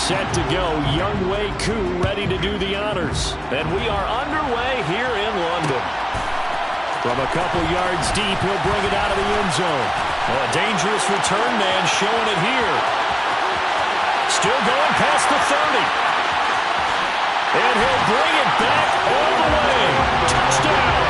set to go. Young Wei Koo ready to do the honors. And we are underway here in London. From a couple yards deep, he'll bring it out of the end zone. Oh, a dangerous return man showing it here. Still going past the 30. And he'll bring it back all the way. Touchdown.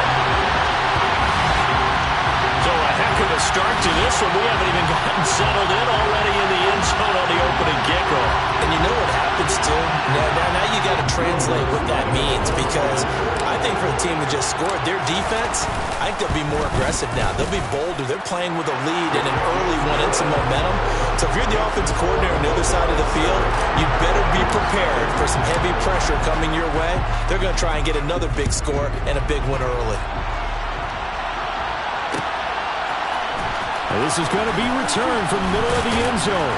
So a heck of a start to this one. We haven't even gotten settled in already in the end zone on the opening kickoff. And you know what happens, too? Now you got to translate what that means, because I think for the team that just scored, their defense, I think they'll be more aggressive now. They'll be bolder. They're playing with a lead and an early one and some momentum. So if you're the offensive coordinator on the other side of the field, you better be prepared for some heavy pressure coming your way. They're going to try and get another big score and a big one early. This is going to be returned from the middle of the end zone.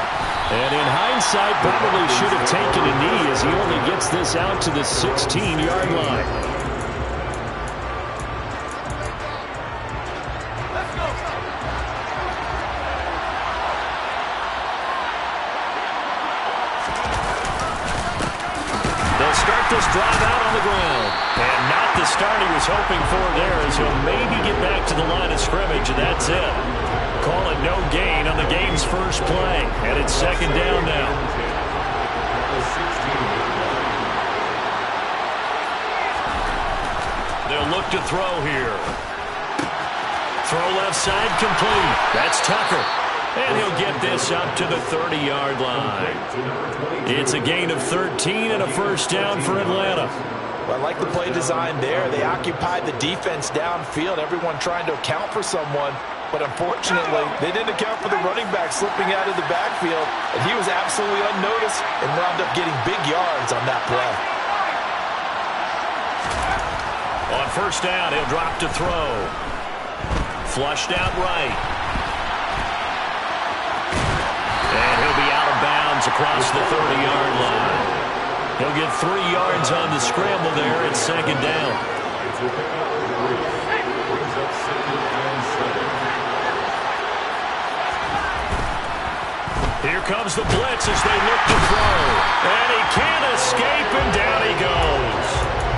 And in hindsight, probably should have taken a knee as he only gets this out to the 16-yard line. They'll start this drive out on the ground. And not the start he was hoping for there, as he'll maybe get back to the line of scrimmage, and that's it. Call it no gain on the game's first play. And it's second down now. They'll look to throw here. Throw left side complete. That's Tucker. And he'll get this up to the 30-yard line. It's a gain of 13 and a first down for Atlanta. Well, I like the play design there. They occupied the defense downfield, everyone trying to account for someone. But unfortunately, they didn't account for the running back slipping out of the backfield, and he was absolutely unnoticed and wound up getting big yards on that play. On first down, he'll drop to throw. Flushed out right. And he'll be out of bounds across the 30-yard line. He'll get 3 yards on the scramble there. It's second down. Here comes the blitz as they look to throw. And he can't escape, and down he goes.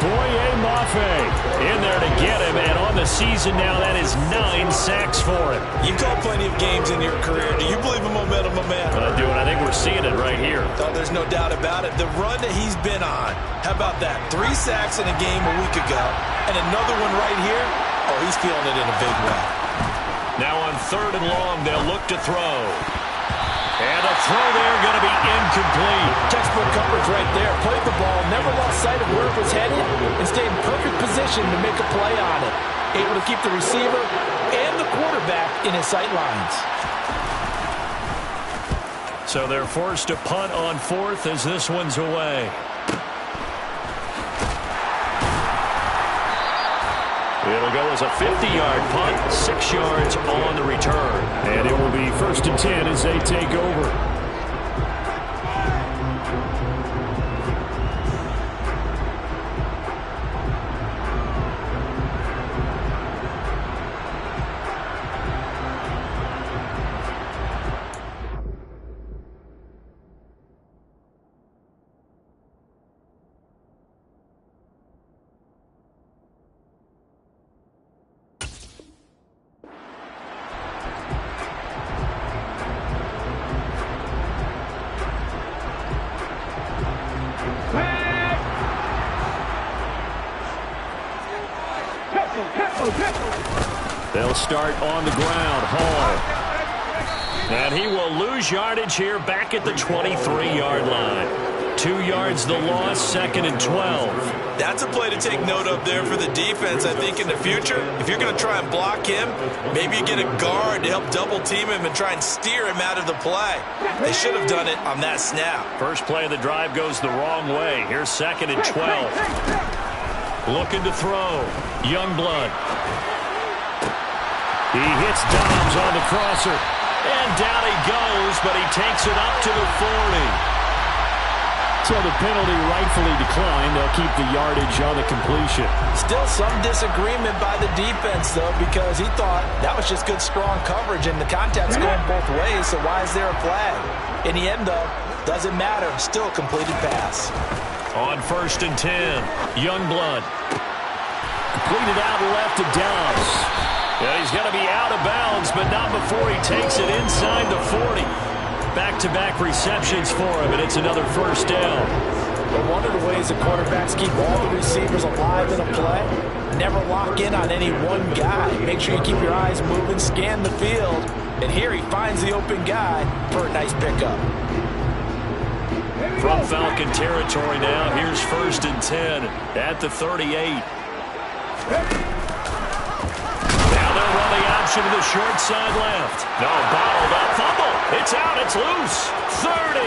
Boye Mafe in there to get him, and on the season now, that is 9 sacks for him. You've called plenty of games in your career. Do you believe in momentum, my man? I do, and I think we're seeing it right here. Oh, there's no doubt about it. The run that he's been on, how about that? 3 sacks in a game a week ago, and another one right here. Oh, he's feeling it in a big way. Now on third and long, they'll look to throw. And a throw there going to be incomplete. Textbook coverage right there. Played the ball, never lost sight of where it was headed, and stayed in perfect position to make a play on it. Able to keep the receiver and the quarterback in his sight lines. So they're forced to punt on fourth as this one's away. It'll go as a 50-yard punt, 6 yards on the return. And it will be 1st and 10 as they take over. They'll start on the ground. Hall. And he will lose yardage here back at the 23-yard line. 2 yards the loss, 2nd and 12. That's a play to take note of there for the defense, I think, in the future. If you're going to try and block him, maybe you get a guard to help double-team him and try and steer him out of the play. They should have done it on that snap. First play of the drive goes the wrong way. Here's 2nd and 12. Looking to throw. Youngblood. He hits Dobbs on the crosser. And down he goes, but he takes it up to the 40. So the penalty rightfully declined. They'll keep the yardage on the completion. Still some disagreement by the defense, though, because he thought that was just good, strong coverage, and the contact's going both ways, so why is there a flag? In the end, though, doesn't matter. Still a completed pass. On 1st and 10, Youngblood. Completed out left to Dobbs. Yeah, he's going to be out of bounds, but not before he takes it inside the 40. Back-to-back receptions for him, and it's another first down. But one of the ways the quarterbacks keep all the receivers alive in a play, never lock in on any one guy. Make sure you keep your eyes moving, scan the field, and here he finds the open guy for a nice pickup. From Falcon territory now, here's 1st and 10 at the 38. Now they'll run the option to the short side left. No, bottled up, fumble. It's out, it's loose. 30.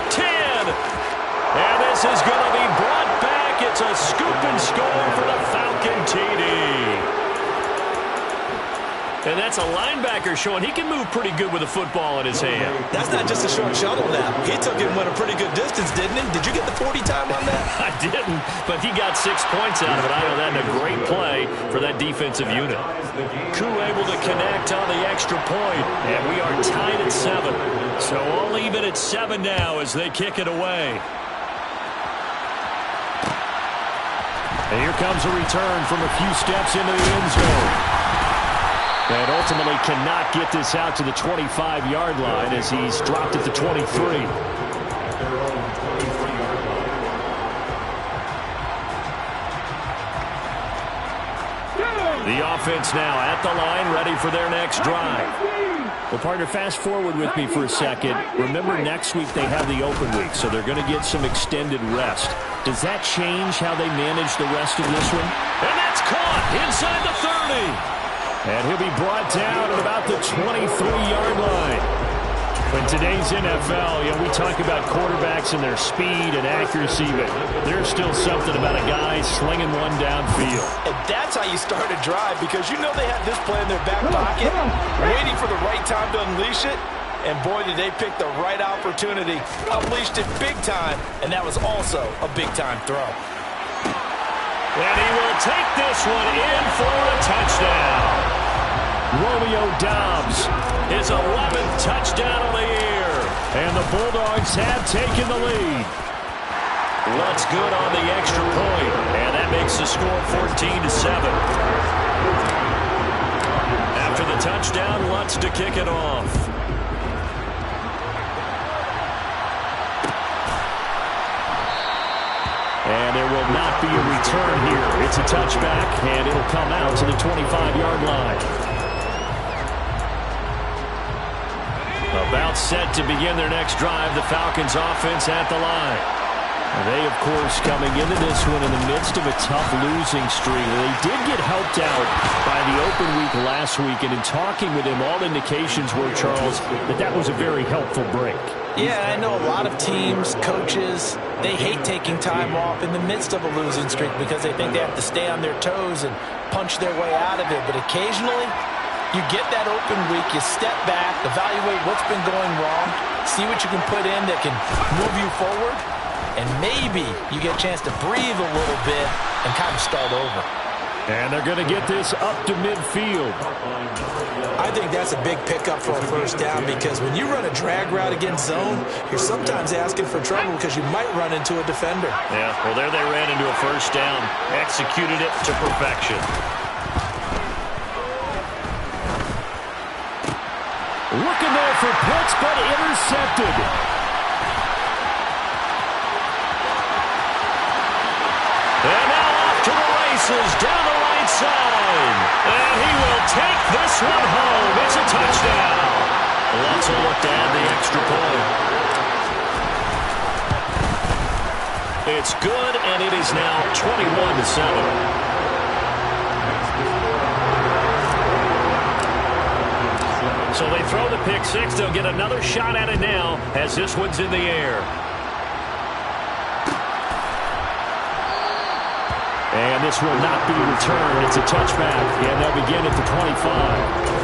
10. And this is going to be brought back. It's a scoop and score for the Falcon TD. And that's a linebacker showing he can move pretty good with a football in his hand. That's not just a short shuttle now. He took it and went a pretty good distance, didn't he? Did you get the 40 time on that? I didn't, but he got 6 points out of it. I know that in a great play for that defensive unit. Koo able to connect on the extra point, and we are tied at 7. So all even at 7 now as they kick it away. And here comes a return from a few steps into the end zone. And ultimately cannot get this out to the 25-yard line as he's dropped at the 23. The offense now at the line, ready for their next drive. Well, partner, fast forward with me for a second. Remember, next week they have the open week, so they're going to get some extended rest. Does that change how they manage the rest of this one? And that's caught inside the 30. And he'll be brought down at about the 23-yard line. In today's NFL, we talk about quarterbacks and their speed and accuracy, but there's still something about a guy slinging one downfield. And that's how you start a drive, because you know they have this play in their back pocket, waiting for the right time to unleash it. And boy, did they pick the right opportunity. Unleashed it big time, and that was also a big-time throw. And he will take this one in for a touchdown. Romeo Dobbs, his 11th touchdown of the year. And the Bulldogs have taken the lead. Lutz good on the extra point, and that makes the score 14-7. After the touchdown, Lutz to kick it off. And there will not be a return here. It's a touchback, and it'll come out to the 25-yard line. About set to begin their next drive, the Falcons offense at the line. They, of course, coming into this one in the midst of a tough losing streak. They did get helped out by the open week last week, and in talking with him, all indications were, Charles, that was a very helpful break. Yeah, I know a lot of teams, coaches, they hate taking time off in the midst of a losing streak because they think they have to stay on their toes and punch their way out of it. But occasionally, you get that open week, you step back, evaluate what's been going wrong, see what you can put in that can move you forward, and maybe you get a chance to breathe a little bit and kind of start over. And they're going to get this up to midfield. I think that's a big pickup for a first down, because when you run a drag route against zone, you're sometimes asking for trouble because you might run into a defender. Yeah, well, there they ran into a first down, executed it to perfection. Looking there for Pitts, but intercepted. And now off to the races down the right side. And he will take this one home. It's a touchdown. Lutz will look to add the extra point. It's good, and it is now 21-7. So they throw the pick six. They'll get another shot at it now as this one's in the air. And this will not be returned. It's a touchback, and they'll begin at the 25.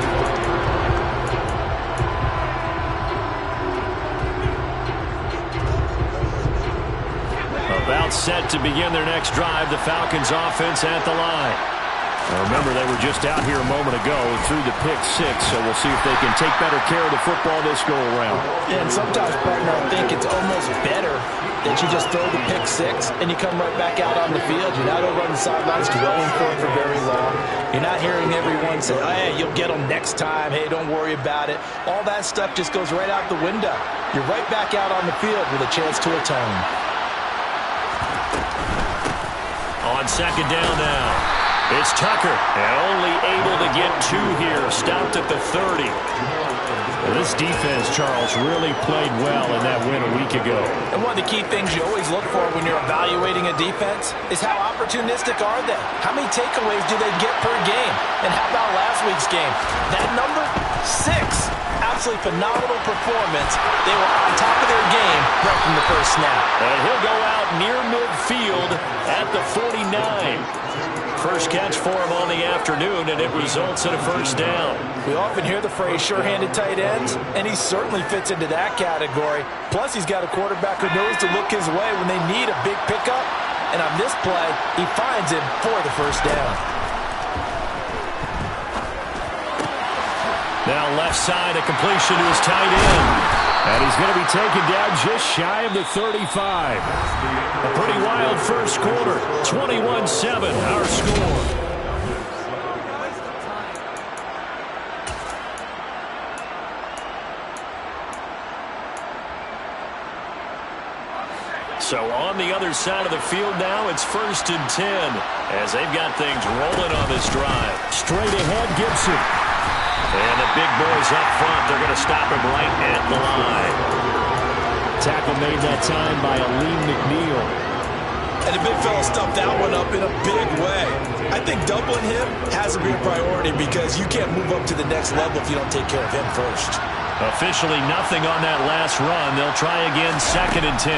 set to begin their next drive. The Falcons offense at the line. Now remember, they were just out here a moment ago through the pick six, so we'll see if they can take better care of the football this go-around. Yeah, and sometimes, partner, I think it's almost better that you just throw the pick six and you come right back out on the field. You're not over on the sidelines dwelling for it for very long. You're not hearing everyone say, oh, hey, you'll get them next time. Hey, don't worry about it. All that stuff just goes right out the window. You're right back out on the field with a chance to atone. On second down now. It's Tucker, and only able to get 2 here, stopped at the 30. Well, this defense, Charles, really played well in that win a week ago. And one of the key things you always look for when you're evaluating a defense is how opportunistic are they? How many takeaways do they get per game? And how about last week's game? That number, 6. Absolutely phenomenal performance. They were on top of their game right from the first snap. And he'll go out near midfield at the 49. First catch for him on the afternoon, and it results in a first down. We often hear the phrase sure-handed tight ends, and he certainly fits into that category. Plus, he's got a quarterback who knows to look his way when they need a big pickup. And on this play, he finds him for the first down. Now left side, a completion to his tight end. And he's going to be taken down just shy of the 35. A pretty wild first quarter. 21-7, our score. So on the other side of the field now, it's 1st and 10 as they've got things rolling on this drive. Straight ahead, Gibson. And the big boys up front, they're going to stop him right at the line. Tackle made that time by Aleem McNeil. And the big fella stuffed that one up in a big way. I think doubling him has to be a priority because you can't move up to the next level if you don't take care of him first. Officially nothing on that last run. They'll try again 2nd and 10.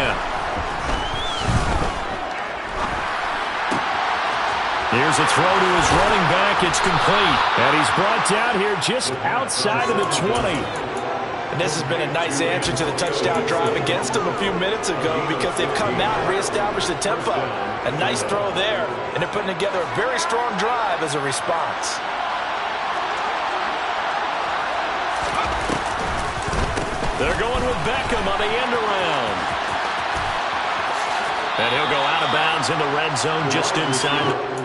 Here's a throw to his running back. It's complete. And he's brought down here just outside of the 20. And this has been a nice answer to the touchdown drive against them a few minutes ago because they've come out and reestablished the tempo. A nice throw there, and they're putting together a very strong drive as a response. They're going with Beckham on the end around. And he'll go out of bounds in the red zone just inside the...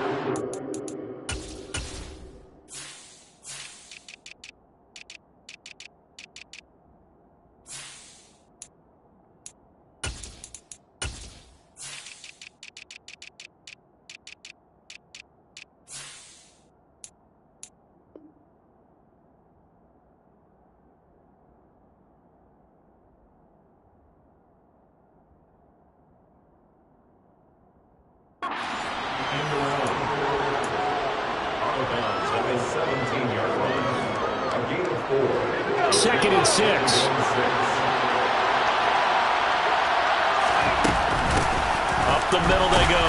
Second and 6. Up the middle they go.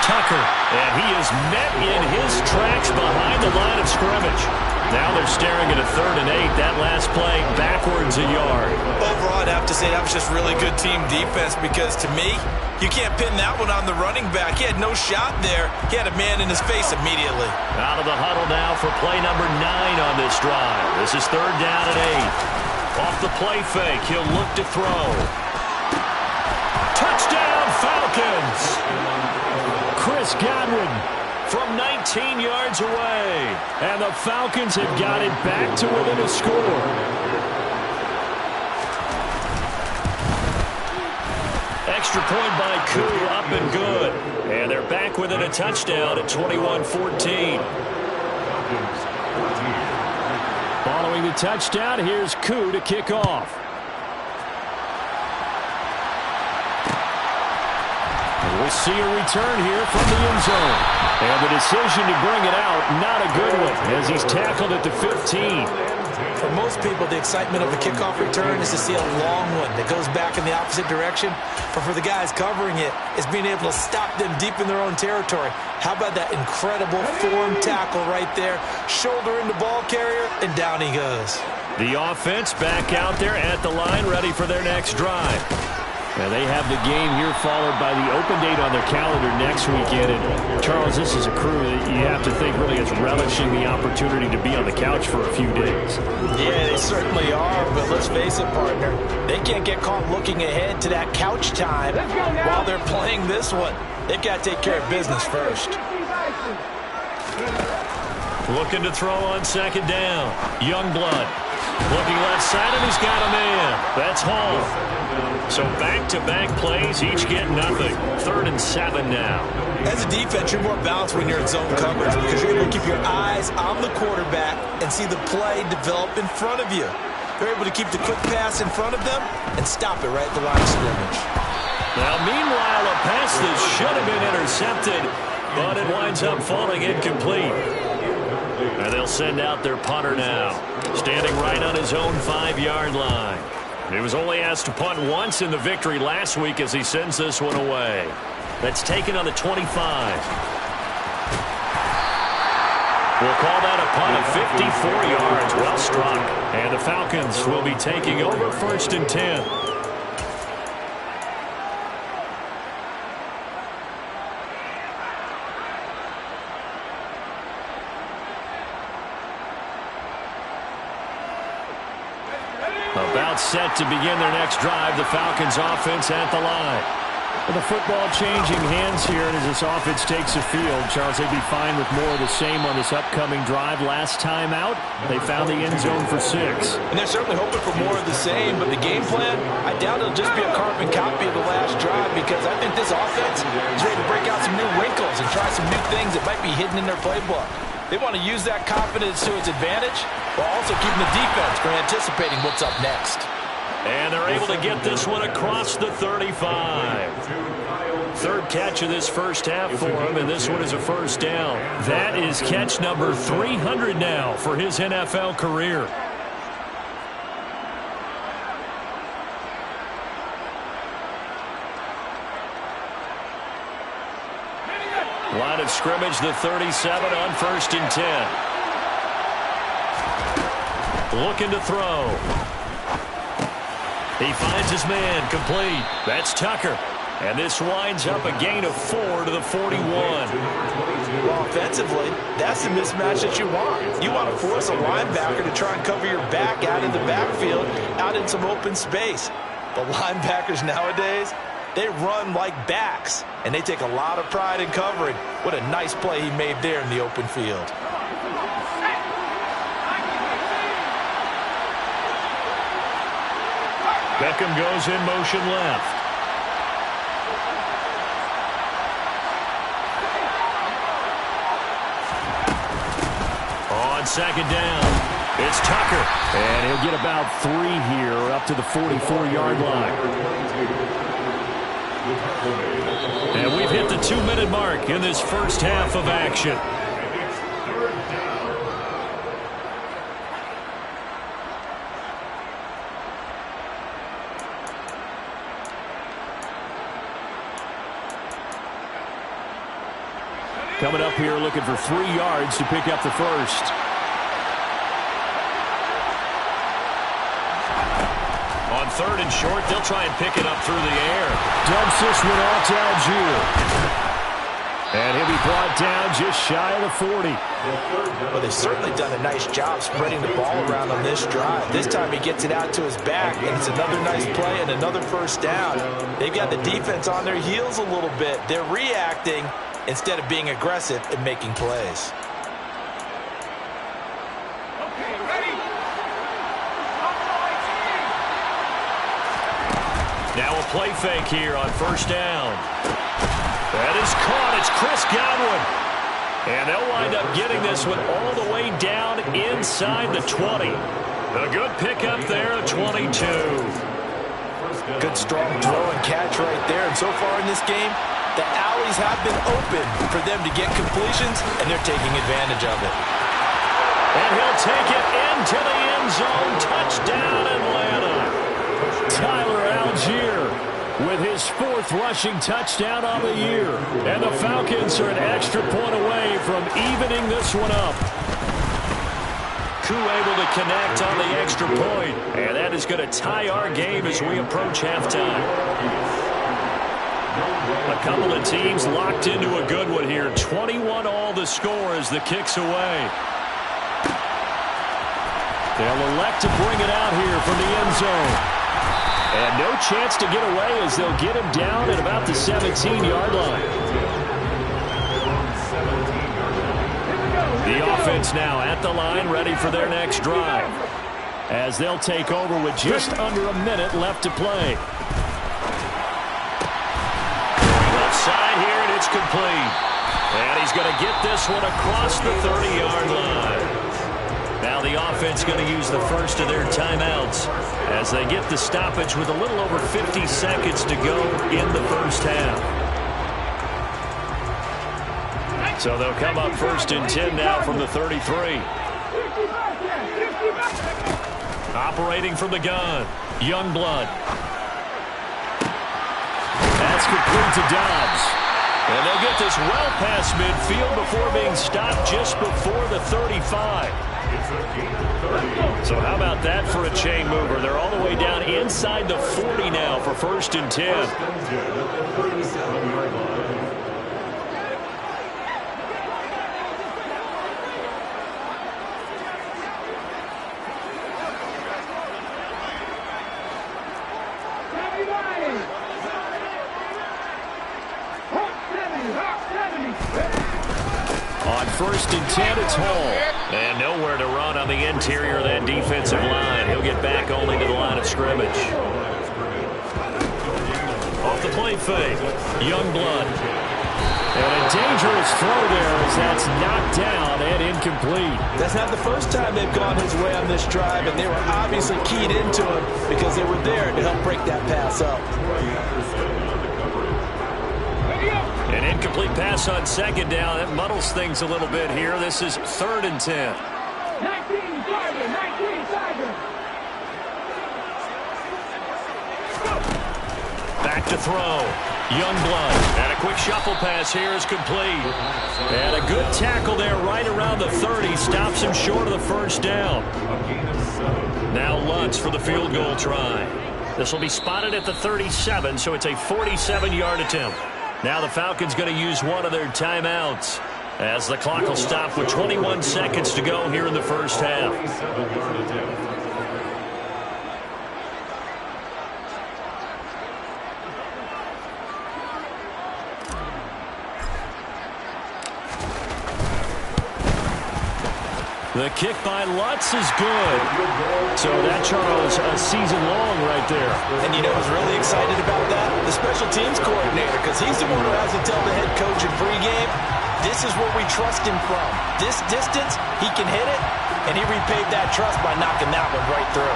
Tucker, and he is met in his tracks behind the line of scrimmage. Now they're staring at a 3rd and 8. That last play backwards a yard. Overall, I'd have to say that was just really good team defense because to me, you can't pin that one on the running back. He had no shot there. He had a man in his face immediately. Out of the huddle now for play number 9 on this drive. This is 3rd down and 8. Off the play fake, he'll look to throw. Touchdown, Falcons! Chris Godwin from 19 yards away. And the Falcons have got it back to within a score. Extra point by Koo, up and good. And they're back within a touchdown at 21-14. Following the touchdown, here's Koo to kick off. We'll see a return here from the end zone. And the decision to bring it out, not a good one, as he's tackled at the 15. For most people, the excitement of a kickoff return is to see a long one that goes back in the opposite direction. But for the guys covering it, it's being able to stop them deep in their own territory. How about that incredible form tackle right there? Shoulder in the ball carrier, and down he goes. The offense back out there at the line, ready for their next drive. And they have the game here followed by the open date on their calendar next weekend. And Charles, this is a crew that you have to think really is relishing the opportunity to be on the couch for a few days. Yeah, they certainly are, but let's face it, partner. They can't get caught looking ahead to that couch time while they're playing this one. They've got to take care of business first. Looking to throw on second down. Youngblood. Looking left side, and he's got a man. That's Hall. So back-to-back plays, each get nothing. 3rd and 7 now. As a defense, you're more balanced when you're in zone coverage because you're able to keep your eyes on the quarterback and see the play develop in front of you. You're able to keep the quick pass in front of them and stop it right at the line of scrimmage. Now, meanwhile, a pass that should have been intercepted, but it winds up falling incomplete. And they'll send out their punter now, standing right on his own 5-yard line. He was only asked to punt once in the victory last week as he sends this one away. That's taken on the 25. We'll call that a punt of 54 yards. Well struck. And the Falcons will be taking over 1st and 10. About set to begin their next drive. The Falcons offense at the line. With the football changing hands here, and as this offense takes the field, Charles, they'd be fine with more of the same on this upcoming drive. Last time out, they found the end zone for 6. And they're certainly hoping for more of the same, but the game plan, I doubt it'll just be a carbon copy of the last drive because I think this offense is ready to break out some new wrinkles and try some new things that might be hidden in their playbook. They want to use that confidence to its advantage while also keeping the defense from anticipating what's up next. And they're able to get this one across the 35. 3rd catch of this first half for him, and this one is a 1st down. That is catch number 300 now for his NFL career. Line of scrimmage, the 37 on 1st and 10. Looking to throw. He finds his man, complete. That's Tucker. And this winds up a gain of 4 to the 41. Well, offensively, that's the mismatch that you want. You want to force a linebacker to try and cover your back out in the backfield, out in some open space. The linebackers nowadays, they run like backs, and they take a lot of pride in covering. What a nice play he made there in the open field. Beckham goes in motion left. On second down, it's Tucker. And he'll get about 3 here up to the 44-yard line. And we've hit the 2-minute mark in this first half of action. Coming up here looking for 3 yards to pick up the first. On 3rd and short, they'll try and pick it up through the air. Dumps this one off to Algier. And he'll be brought down just shy of the 40. Well, they've certainly done a nice job spreading the ball around on this drive. This time he gets it out to his back, and it's another nice play and another 1st down. They've got the defense on their heels a little bit. They're reacting instead of being aggressive and making plays. Now a play fake here on 1st down. That is caught. It's Chris Godwin. And they'll wind up getting this one all the way down inside the 20. A good pickup there at 22. Good strong throw and catch right there. And so far in this game, the alleys have been open for them to get completions, and they're taking advantage of it. And he'll take it into the end zone. Touchdown, Atlanta. Tyler Algier with his 4th rushing touchdown on the year. And the Falcons are an extra point away from evening this one up. Koo able to connect on the extra point. And that is going to tie our game as we approach halftime. A couple of teams locked into a good one here. 21 all the score as the kick's away. They'll elect to bring it out here from the end zone. And no chance to get away as they'll get him down at about the 17-yard line. The offense now at the line, ready for their next drive, as they'll take over with just under a minute left to play. Left side here, and it's complete. And he's going to get this one across the 30-yard line. Now the offense going to use the first of their timeouts as they get the stoppage with a little over 50 seconds to go in the first half. So they'll come up 1st and 10 now from the 33. Operating from the gun, Youngblood. That's complete to Dobbs. And they'll get this well past midfield before being stopped just before the 35. So how about that for a chain mover? They're all the way down inside the 40 now for 1st and 10. On 1st and 10, it's Hall. And nowhere to run on the interior of that defensive line. He'll get back only to the line of scrimmage. Off the play fake, Youngblood. And a dangerous throw there as that's knocked down and incomplete. That's not the first time they've gone his way on this drive, and they were obviously keyed into him because they were there to help break that pass up. An incomplete pass on 2nd down. That muddles things a little bit here. This is 3rd and 10. 19 Tiger. Back to throw. Youngblood. And a quick shuffle pass here is complete. And a good tackle there right around the 30. Stops him short of the 1st down. Now Lutz for the field goal try. This will be spotted at the 37, so it's a 47-yard attempt. Now the Falcons going to use one of their timeouts as the clock will stop with 21 seconds to go here in the first half. The kick by Lutz is good. So that, Charles, a season long right there. And you know who's really excited about that? The special teams coordinator, because he's the one who has to tell the head coach in pregame, this is where we trust him from. This distance, he can hit it, and he repaid that trust by knocking that one right through.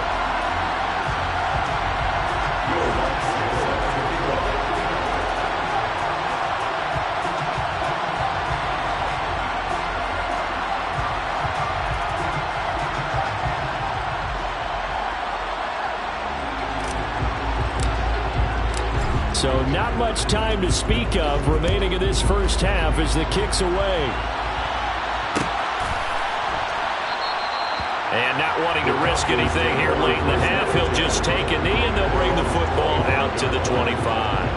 So not much time to speak of remaining in this first half as the kick's away. And not wanting to risk anything here late in the half, he'll just take a knee and they'll bring the football out to the 25.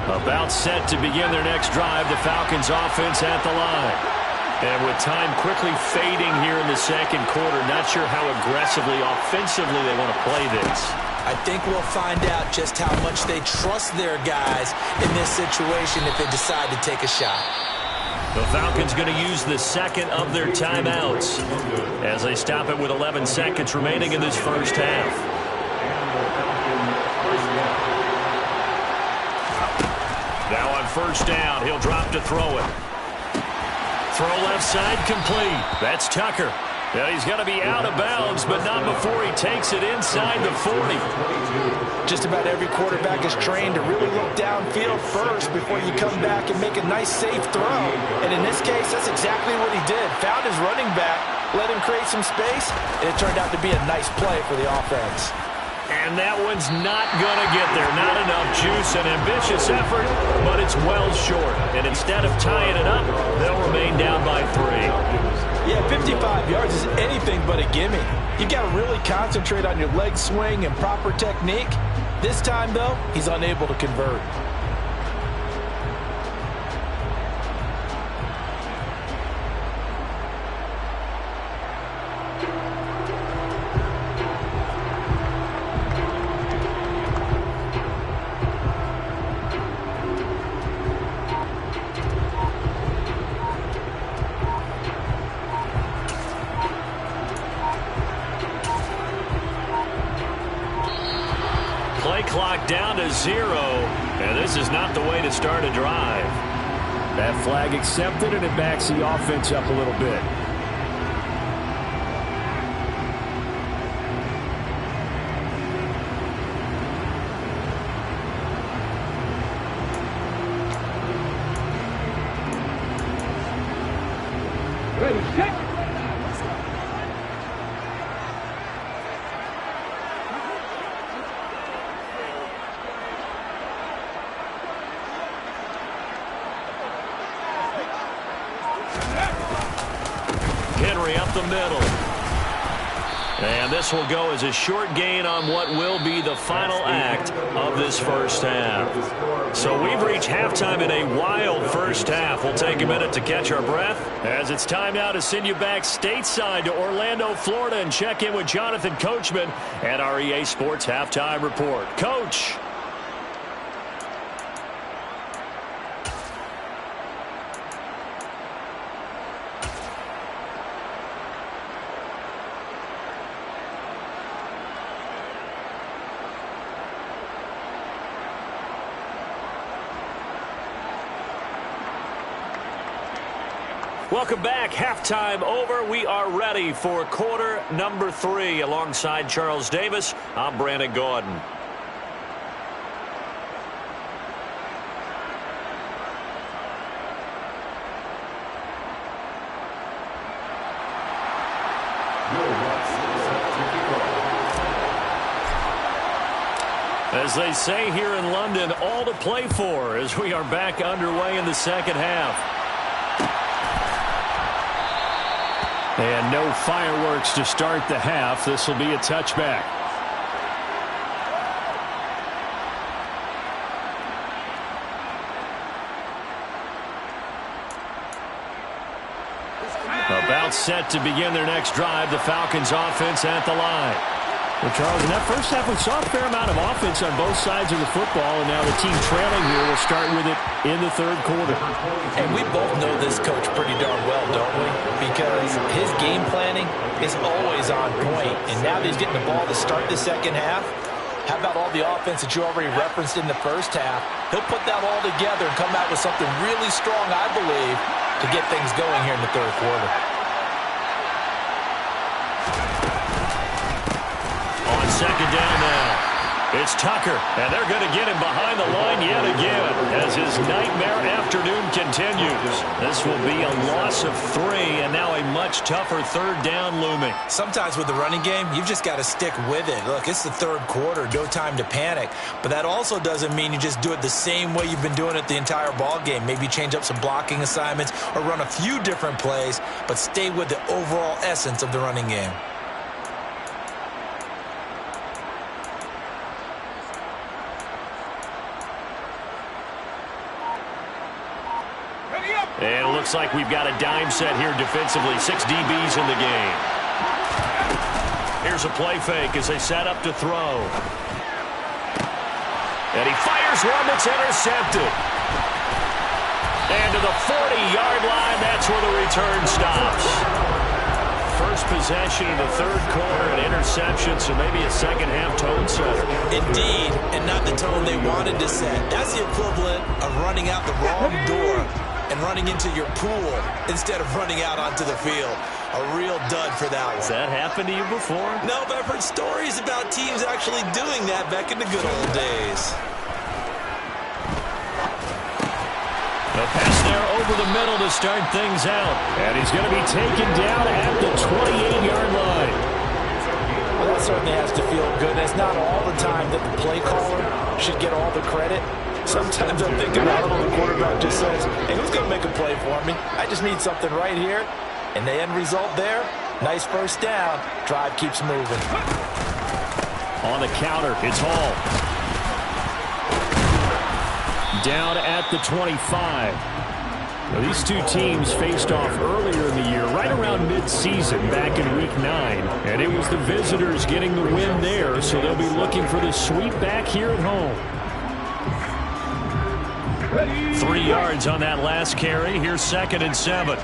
About set to begin their next drive, the Falcons offense at the line. And with time quickly fading here in the second quarter, not sure how aggressively, offensively they want to play this. I think we'll find out just how much they trust their guys in this situation if they decide to take a shot. The Falcons going to use the second of their timeouts as they stop it with 11 seconds remaining in this first half. Now on 1st down, he'll drop to throw it. Throw left side complete. That's Tucker. Now he's got to be out of bounds, but not before he takes it inside the 40. Just about every quarterback is trained to really look downfield first before you come back and make a nice, safe throw. And in this case, that's exactly what he did. Found his running back, let him create some space, and it turned out to be a nice play for the offense. And that one's not going to get there. Not enough juice, an ambitious effort, but it's well short. And instead of tying it up, they'll remain down by 3. Yeah, 55 yards is anything but a gimme. You've got to really concentrate on your leg swing and proper technique. This time, though, he's unable to convert. Play clock down to 0, and this is not the way to start a drive. That flag accepted, and it backs the offense up a little bit. Ready, set. Henry up the middle. And this will go as a short gain on what will be the final act of this first half. So we've reached halftime in a wild first half. We'll take a minute to catch our breath as it's time now to send you back stateside to Orlando, Florida, and check in with Jonathan Coachman at our EA Sports Halftime Report. Coach. Welcome back. Halftime over. We are ready for quarter number 3. Alongside Charles Davis, I'm Brandon Gordon. As they say here in London, all to play for as we are back underway in the second half. And no fireworks to start the half. This will be a touchback. About set to begin their next drive. The Falcons offense at the line. Well, Charles, in that first half, we saw a fair amount of offense on both sides of the football, and now the team trailing here will start with it in the third quarter. And we both know this coach pretty darn well, don't we? Because his game planning is always on point, and now that he's getting the ball to start the second half, how about all the offense that you already referenced in the first half? He'll put that all together and come out with something really strong, I believe, to get things going here in the third quarter. Second down now. It's Tucker, and they're going to get him behind the line yet again as his nightmare afternoon continues. This will be a loss of 3, and now a much tougher third down looming. Sometimes with the running game, you've just got to stick with it. Look, it's the third quarter, no time to panic. But that also doesn't mean you just do it the same way you've been doing it the entire ball game. Maybe change up some blocking assignments or run a few different plays, but stay with the overall essence of the running game. And it looks like we've got a dime set here defensively. 6 DBs in the game. Here's a play fake as they set up to throw. And he fires one that's intercepted. And to the 40-yard line, that's where the return stops. First possession in the third quarter, an interception, so maybe a second-half tone setter. Indeed, and not the tone they wanted to set. That's the equivalent of running out the wrong door and running into your pool instead of running out onto the field. A real dud for that one. Has that happened to you before? No, but I've heard stories about teams actually doing that back in the good old days. The pass there over the middle to start things out. And he's going to be taken down at the 28-yard line. Well, that certainly has to feel good. And it's not all the time that the play caller should get all the credit. Sometimes I'm thinking about it when the quarterback just says, hey, who's going to make a play for me? I just need something right here. And the end result there, nice first down. Drive keeps moving. On the counter, it's Hall. Down at the 25. Now, these two teams faced off earlier in the year, right around mid-season, back in Week 9. And it was the visitors getting the win there, so they'll be looking for the sweep back here at home. 3 yards on that last carry. Here's 2nd and 7.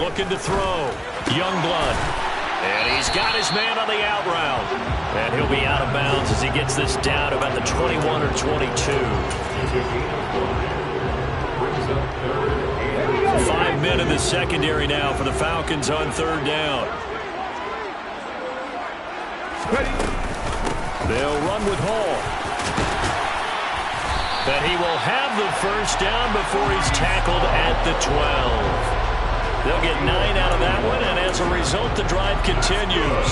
Looking to throw. Youngblood. And he's got his man on the out route. And he'll be out of bounds as he gets this down about the 21 or 22. 5 men in the secondary now for the Falcons on 3rd down. They'll run with Hall. But he will have the first down before he's tackled at the 12. They'll get 9 out of that one, and as a result, the drive continues.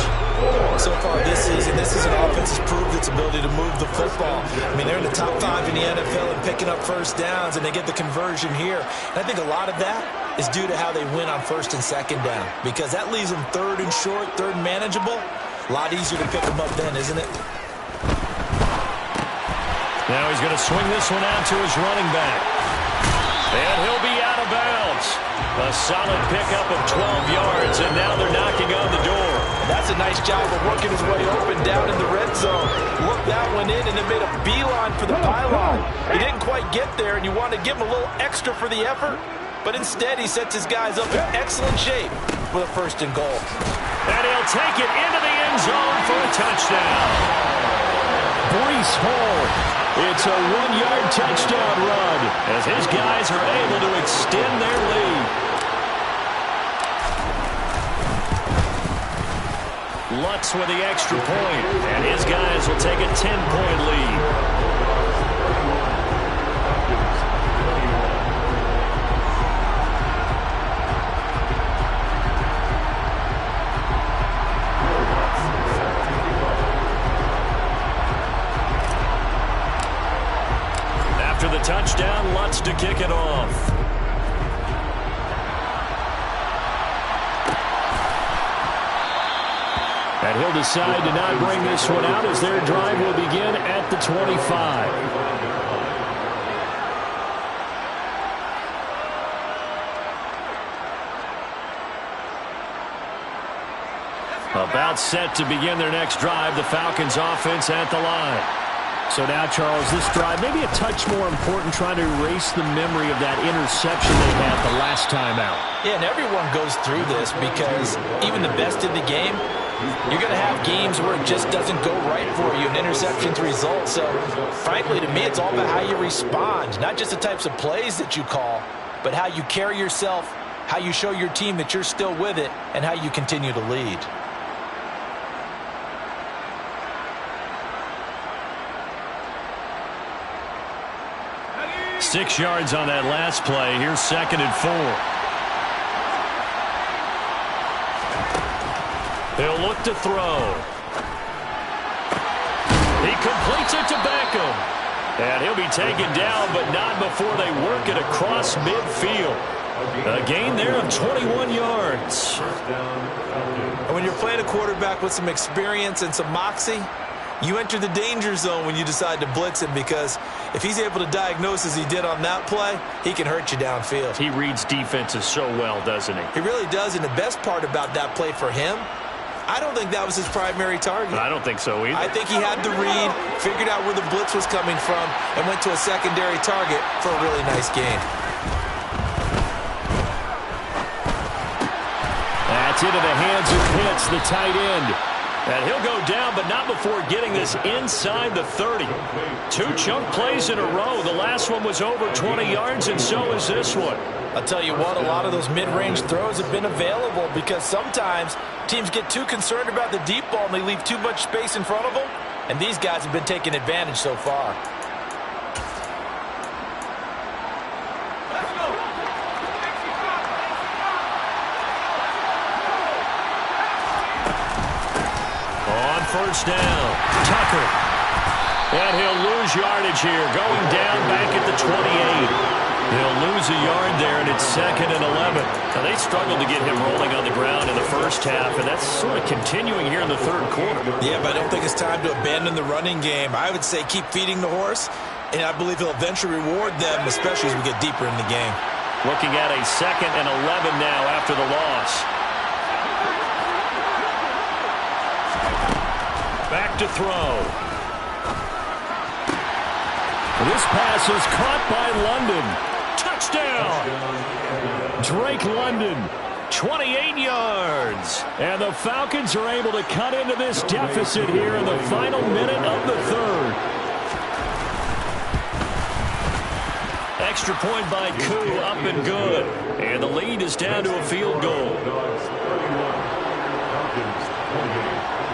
So far this season, this is an offense that's proved its ability to move the football. I mean, they're in the top 5 in the NFL and picking up first downs, and they get the conversion here. And I think a lot of that is due to how they win on 1st and 2nd down, because that leaves them 3rd and short, 3rd and manageable. A lot easier to pick them up then, isn't it? Now he's going to swing this one out to his running back. And he'll be out of bounds. A solid pickup of 12 yards, and now they're knocking on the door. That's a nice job of working his way open down in the red zone. Looked that one in and then made a beeline for the pylon. He didn't quite get there, and you want to give him a little extra for the effort. But instead, he sets his guys up in excellent shape for the 1st and goal. And he'll take it into the end zone for a touchdown. Breece Hall. It's a 1-yard touchdown run as his guys are able to extend their lead. Lutz with the extra point, and his guys will take a 10-point lead. After the touchdown, Lutz to kick it off. And he'll decide to not bring this one out as their drive will begin at the 25. About set to begin their next drive, the Falcons offense at the line. So now, Charles, this drive maybe a touch more important, trying to erase the memory of that interception they had the last time out. Yeah, and everyone goes through this because even the best in the game, you're going to have games where it just doesn't go right for you, and interceptions result. So, frankly, to me, it's all about how you respond, not just the types of plays that you call, but how you carry yourself, how you show your team that you're still with it, and how you continue to lead. Six yards on that last play. Here's 2nd and 4. He'll look to throw. He completes it to Beckham. And he'll be taken down, but not before they work it across midfield. A gain there of 21 yards. And when you're playing a quarterback with some experience and some moxie, you enter the danger zone when you decide to blitz him, because if he's able to diagnose as he did on that play, he can hurt you downfield. He reads defenses so well, doesn't he? He really does, and the best part about that play for him, I don't think that was his primary target. I don't think so either. I think he had the read, figured out where the blitz was coming from, and went to a secondary target for a really nice gain. That's into the hands of Pitts, the tight end. And he'll go down, but not before getting this inside the 30. 2 chunk plays in a row. The last one was over 20 yards, and so is this one. I'll tell you what, a lot of those mid-range throws have been available because sometimes teams get too concerned about the deep ball and they leave too much space in front of them. And these guys have been taking advantage so far. first down. Tucker. And he'll lose yardage here, going down back at the 28. They'll lose a yard there, and it's 2nd and 11. Now, they struggled to get him rolling on the ground in the first half, and that's sort of continuing here in the third quarter. Yeah, but I don't think it's time to abandon the running game. I would say keep feeding the horse, and I believe he'll eventually reward them, especially as we get deeper in the game. Looking at a 2nd and 11 now after the loss. Back to throw. This pass is caught by London. Touchdown! Drake London, 28 yards. And the Falcons are able to cut into this deficit here in the final minute of the third. Extra point by Koo, up and good. And the lead is down to a field goal.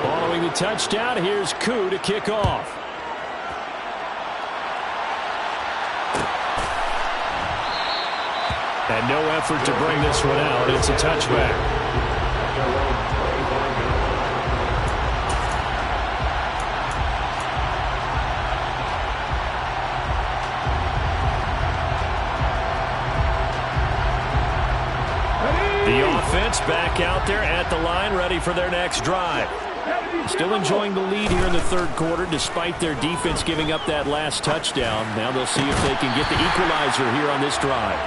Following the touchdown, here's Koo to kick off. And no effort to bring this one out. It's a touchback. The offense back out there at the line, ready for their next drive. Still enjoying the lead here in the third quarter, despite their defense giving up that last touchdown. Now they'll see if they can get the equalizer here on this drive.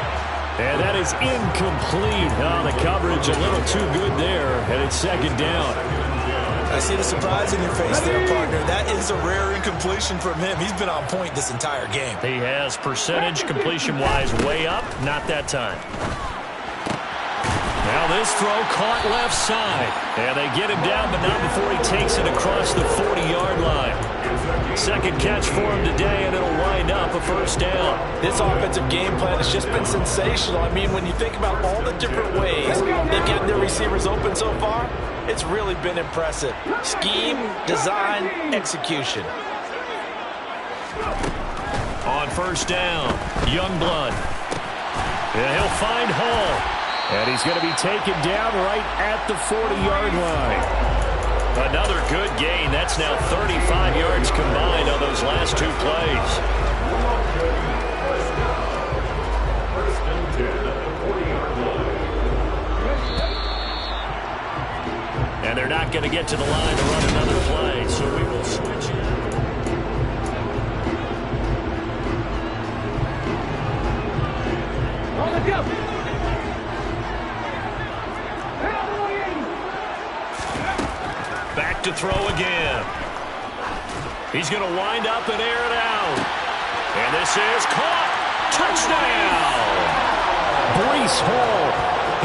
And that is incomplete. Oh, the coverage a little too good there, and it's 2nd down. I see the surprise in your face there, partner. That is a rare incompletion from him. He's been on point this entire game. He has percentage completion-wise way up. Not that time. Now this throw caught left side. And they get him down, but not before he takes it across the 40-yard line. Second catch for him today, and it'll wind up a first down. This offensive game plan has just been sensational. I mean, when you think about all the different ways they've gotten their receivers open so far, it's really been impressive. Scheme, design, execution. On first down, Youngblood. And he'll find Hall. And he's going to be taken down right at the 40-yard line. Another good gain. That's now 35 yards combined on those last two plays. And they're not going to get to the line to run another play, so we will switch it. On the field. Back to throw again. He's going to wind up and air it out. And this is caught. Touchdown! Breece Hall.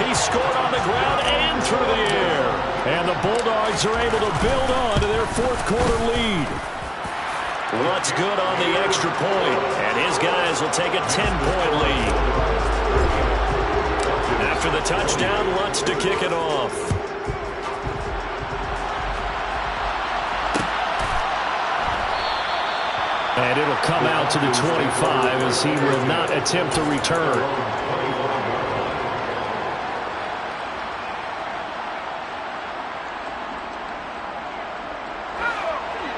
He scored on the ground and through the air. And the Bulldogs are able to build on to their fourth quarter lead. What's good on the extra point? And his guys will take a 10-point lead. After the touchdown, Lutz to kick it off. And it'll come out to the 25 as he will not attempt to return.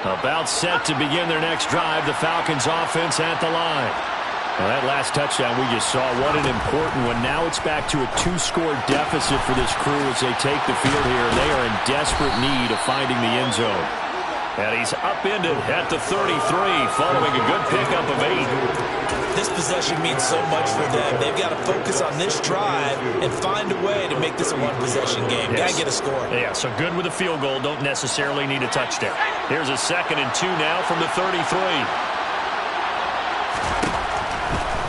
About set to begin their next drive, the Falcons offense at the line. Now that last touchdown we just saw, what an important one. Now it's back to a 2-score deficit for this crew as they take the field here. They are in desperate need of finding the end zone. And he's upended at the 33, following a good pickup of 8. This possession means so much for them. They've got to focus on this drive and find a way to make this a one-possession game. Yes. Got to get a score. Yeah, so good with a field goal. Don't necessarily need a touchdown. Here's a 2nd and 2 now from the 33.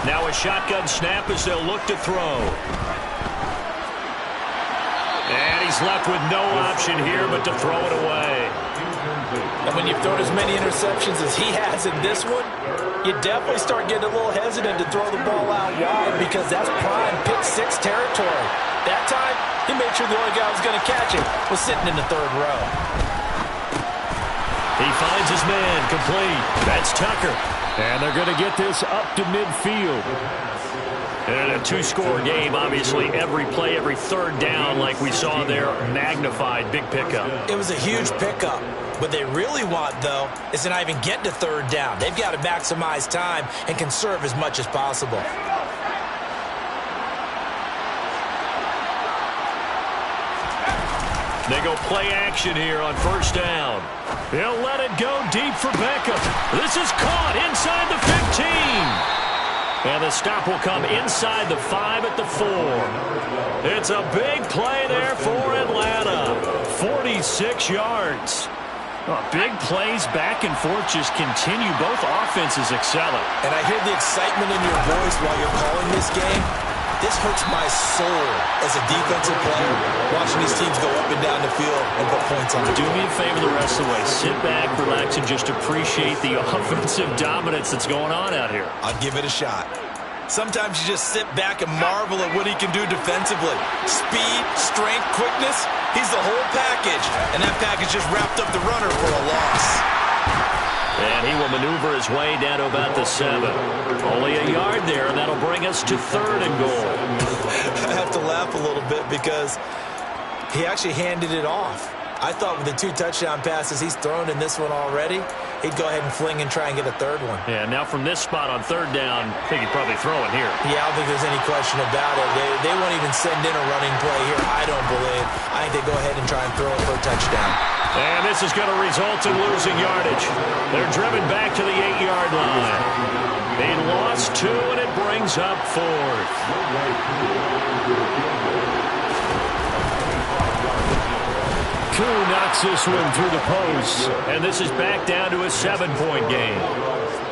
Now a shotgun snap as they'll look to throw. And he's left with no option here but to throw it away. And when you've thrown as many interceptions as he has in this one, you definitely start getting a little hesitant to throw the ball out wide because that's prime pick 6 territory. That time, he made sure the only guy who was going to catch it was sitting in the third row. He finds his man complete. That's Tucker. And they're going to get this up to midfield. And in a two-score game, obviously every play, every third down, like we saw there, magnified, big pickup. It was a huge pickup. What they really want, though, is to not even get to third down. They've got to maximize time and conserve as much as possible. They go play action here on first down. He'll let it go deep for Beckham. This is caught inside the 15. And the stop will come inside the 5 at the 4. It's a big play there for Atlanta. 46 yards. Oh, big plays back and forth just continue. Both offenses excelling. And I hear the excitement in your voice while you're calling this game. This hurts my soul as a defensive player, watching these teams go up and down the field and put points on the Do board. me a favor the rest of the way. Sit back, relax, and just appreciate the offensive dominance that's going on out here. I'll give it a shot. Sometimes you just sit back and marvel at what he can do defensively. Speed, strength, quickness, he's the whole package. And that package just wrapped up the runner for a loss. And he will maneuver his way down to about the 7. Only a yard there, and that'll bring us to 3rd and goal. I have to laugh a little bit because he actually handed it off. I thought with the 2 touchdown passes he's thrown in this one already, he'd go ahead and fling and try and get a 3rd one. Yeah, now from this spot on 3rd down, I think he'd probably throw it here. Yeah, I don't think there's any question about it. They won't even send in a running play here, I don't believe. I think they go ahead and try and throw it for a touchdown. And this is going to result in losing yardage. They're driven back to the 8-yard line. They lost 2, and it brings up 4th. Koo knocks this one through the post, and this is back down to a 7-point game.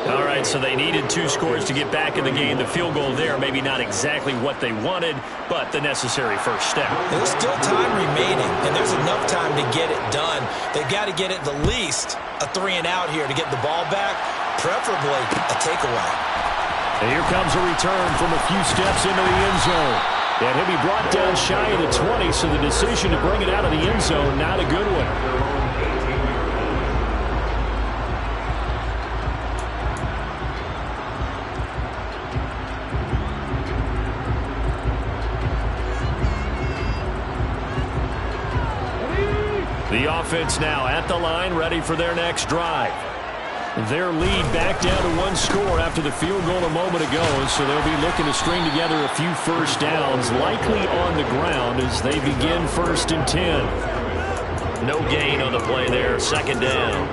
All right, so they needed 2 scores to get back in the game. The field goal there, maybe not exactly what they wanted, but the necessary first step. There's still time remaining, and there's enough time to get it done. They've got to get at the least a 3-and-out here to get the ball back, preferably a takeaway. And here comes a return from a few steps into the end zone. And he'll be brought down shy of the 20, so the decision to bring it out of the end zone, not a good one. The offense now at the line, ready for their next drive. Their lead back down to 1 score after the field goal a moment ago, so they'll be looking to string together a few first downs, likely on the ground as they begin 1st and 10. No gain on the play there, 2nd down.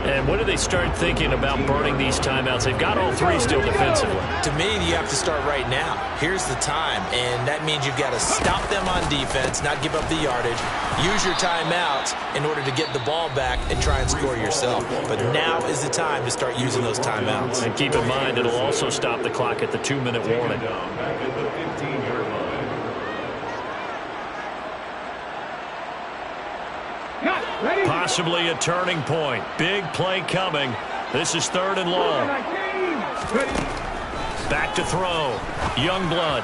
And when do they start thinking about burning these timeouts? They've got all 3 still defensively. To me, you have to start right now. Here's the time, and that means you've got to stop them on defense, not give up the yardage, use your timeouts in order to get the ball back and try and score yourself. But now is the time to start using those timeouts. And keep in mind, it'll also stop the clock at the 2-minute warning. Possibly a turning point. Big play coming. This is 3rd and long. Back to throw. Youngblood.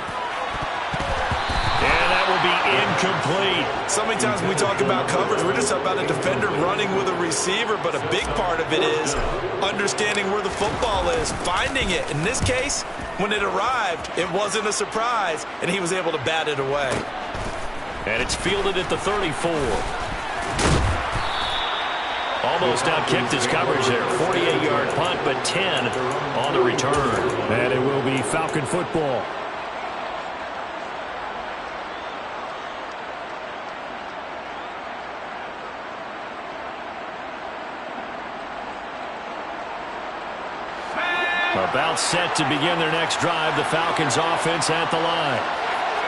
And that will be incomplete. So many times when we talk about coverage, we're just about a defender running with a receiver, but a big part of it is understanding where the football is, finding it. In this case, when it arrived, it wasn't a surprise, and he was able to bat it away. And it's fielded at the 34. Almost outkicked his coverage there. 48-yard punt, but 10 on the return. And it will be Falcon football. About set to begin their next drive. The Falcons offense at the line.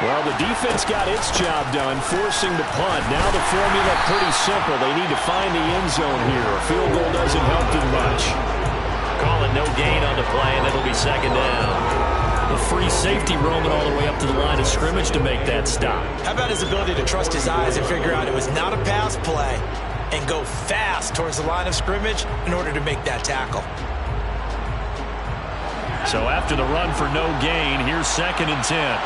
Well, the defense got its job done, forcing the punt. Now the formula pretty simple. They need to find the end zone here. A field goal doesn't help them much. Calling no gain on the play, and it'll be 2nd down. A free safety roaming all the way up to the line of scrimmage to make that stop. How about his ability to trust his eyes and figure out it was not a pass play and go fast towards the line of scrimmage in order to make that tackle? So after the run for no gain, here's 2nd and 10.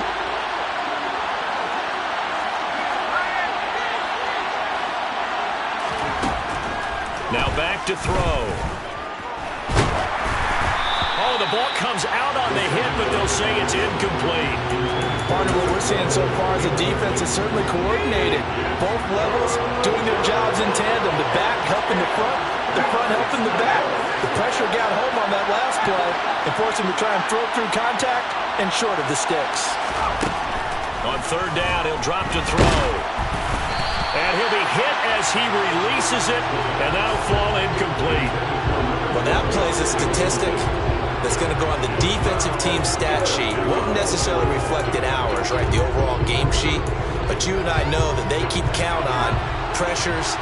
Now back to throw. Oh, the ball comes out on the hit, but they'll say it's incomplete. Part of what we're seeing so far is the defense is certainly coordinated. Both levels doing their jobs in tandem. The back helping the front helping the back. The pressure got home on that last play and forced him to try and throw through contact and short of the sticks. On third down, he'll drop to throw. And he'll be hit as he releases it, and that'll fall incomplete. Well, that plays a statistic that's going to go on the defensive team stat sheet. Won't necessarily reflect in ours, right, the overall game sheet. But you and I know that they keep count on pressures,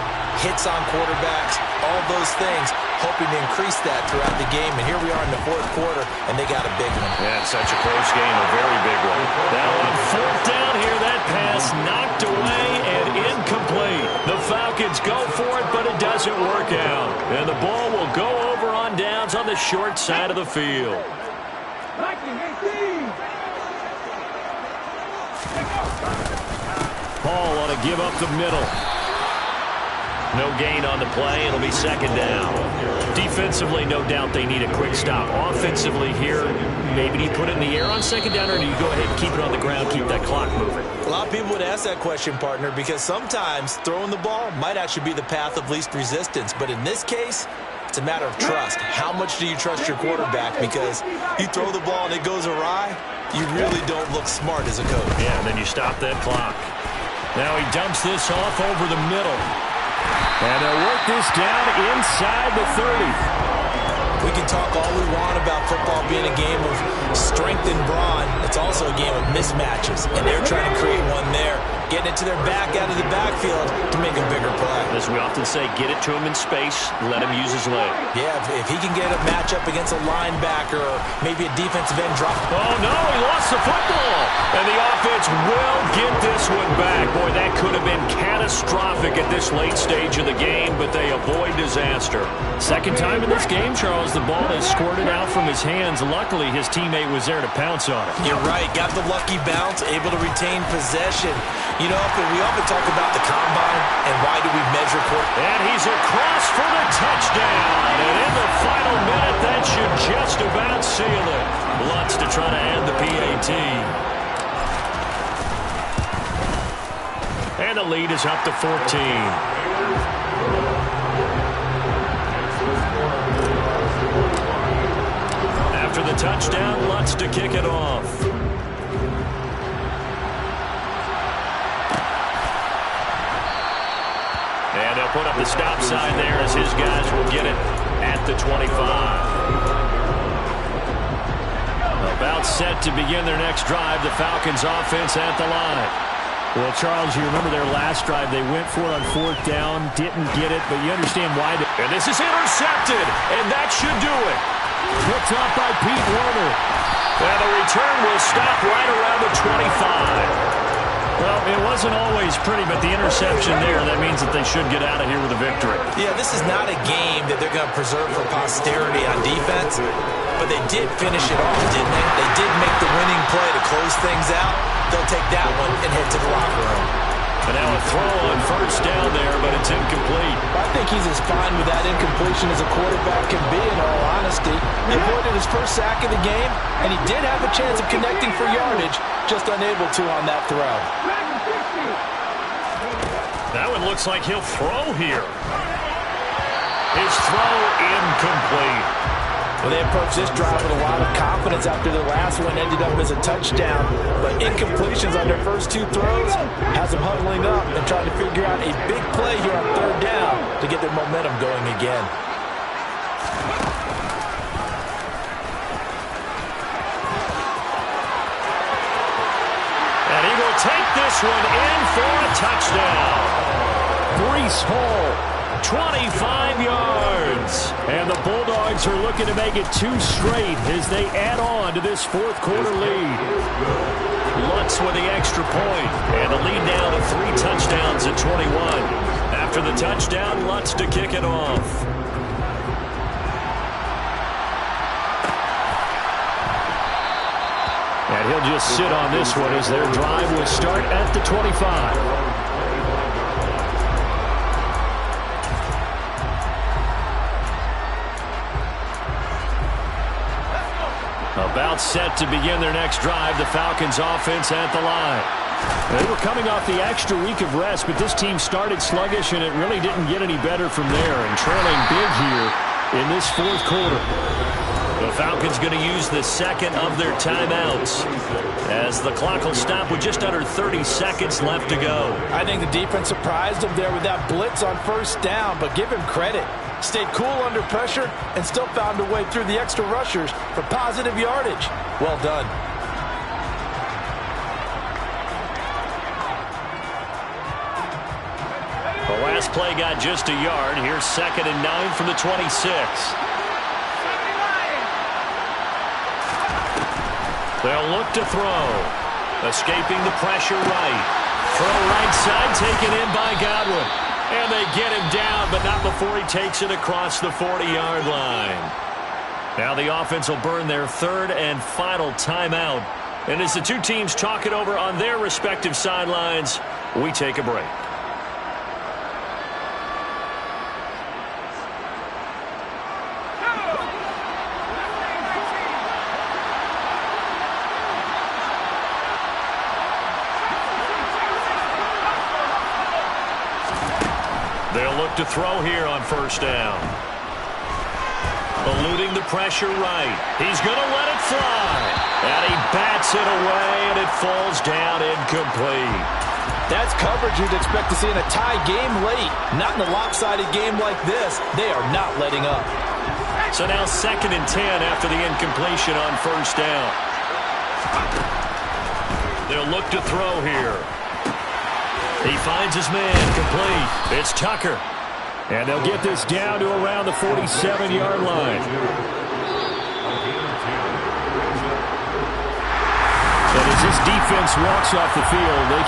hits on quarterbacks, all those things, hoping to increase that throughout the game. And here we are in the fourth quarter, and they got a big one. Yeah, it's such a close game, a very big one. Now on fourth down here, that pass knocked away and incomplete. The Falcons go for it, but it doesn't work out. And the ball will go over on downs on the short side of the field. Paul ought to give up the middle. No gain on the play. It'll be second down. Defensively, no doubt they need a quick stop. Offensively here, maybe do you put it in the air on second down, or do you go ahead and keep it on the ground, keep that clock moving? A lot of people would ask that question, partner, because sometimes throwing the ball might actually be the path of least resistance. But in this case, it's a matter of trust. How much do you trust your quarterback? Because you throw the ball and it goes awry, you really don't look smart as a coach. Yeah, and then you stop that clock. Now he dumps this off over the middle. And they'll work this down inside the 30. We can talk all we want about football being a game of strength and brawn. It's also a game of mismatches, and they're trying to create one there, getting it to their back out of the backfield to make a bigger play. As we often say, get it to him in space, let him use his leg. Yeah, if he can get a matchup against a linebacker or maybe a defensive end drop. Oh, no, he lost the football. And the offense will get this one back. Boy, that could have been catastrophic at this late stage of the game, but they avoid disaster. Second time in this game, Charles, the ball has squirted out from his hands. Luckily, his teammate was there to pounce on it. You're right. Got the lucky bounce, able to retain possession. You know, we often talk about the combine and why do we measure quarter. And he's across for the touchdown. And in the final minute, that should just about seal it. Lutz to try to add the PAT. And the lead is up to 14. After the touchdown, Lutz to kick it off. And they'll put up the stop sign there as his guys will get it at the 25. About set to begin their next drive. The Falcons offense at the line. Well, Charles, you remember their last drive. They went for it on fourth down, didn't get it, but you understand why. And this is intercepted, and that should do it. Picked up by Pete Werner. And the return will stop right around the 25. Well, it wasn't always pretty, but the interception there, that means that they should get out of here with a victory. Yeah, this is not a game that they're going to preserve for posterity on defense, but they did finish it off, didn't they? They did make the winning play to close things out. They'll take that one and head to the locker room. And now a throw on first down there, but it's incomplete. I think he's as fine with that incompletion as a quarterback can be, in all honesty. He avoided his first sack of the game, and he did have a chance of connecting for yardage, just unable to on that throw. That one looks like he'll throw here. His throw incomplete. Well, they approached this drive with a lot of confidence after their last one ended up as a touchdown. But incompletions on their first two throws has them huddling up and trying to figure out a big play here on third down to get their momentum going again. And he will take this one in for a touchdown. Breece Hall. 25 yards. And the Bulldogs are looking to make it two straight as they add on to this fourth quarter lead. Lutz with the extra point. And the lead now to 3 touchdowns at 21. After the touchdown, Lutz to kick it off. And he'll just sit on this one as their drive will start at the 25. About set to begin their next drive, the Falcons offense at the line. They were coming off the extra week of rest, but this team started sluggish, and it really didn't get any better from there, and trailing big here in this fourth quarter. The Falcons going to use the second of their timeouts as the clock will stop with just under 30 seconds left to go. I think the defense surprised him there with that blitz on first down, but give him credit. Stayed cool under pressure and still found a way through the extra rushers for positive yardage. Well done. The last play got just a yard. Here's 2nd and 9 from the 26. They'll look to throw. Escaping the pressure right. Throw right side taken in by Godwin. And they get him down, but not before he takes it across the 40-yard line. Now the offense will burn their third and final timeout. And as the two teams talk it over on their respective sidelines, we take a break. They'll look to throw here on first down. Eluding the pressure right. He's going to let it fly. And he bats it away, and it falls down incomplete. That's coverage you'd expect to see in a tie game late. Not in a lopsided game like this. They are not letting up. So now 2nd and 10 after the incompletion on first down. They'll look to throw here. He finds his man complete. It's Tucker. And they'll get this down to around the 47-yard line. And as this defense walks off the field, they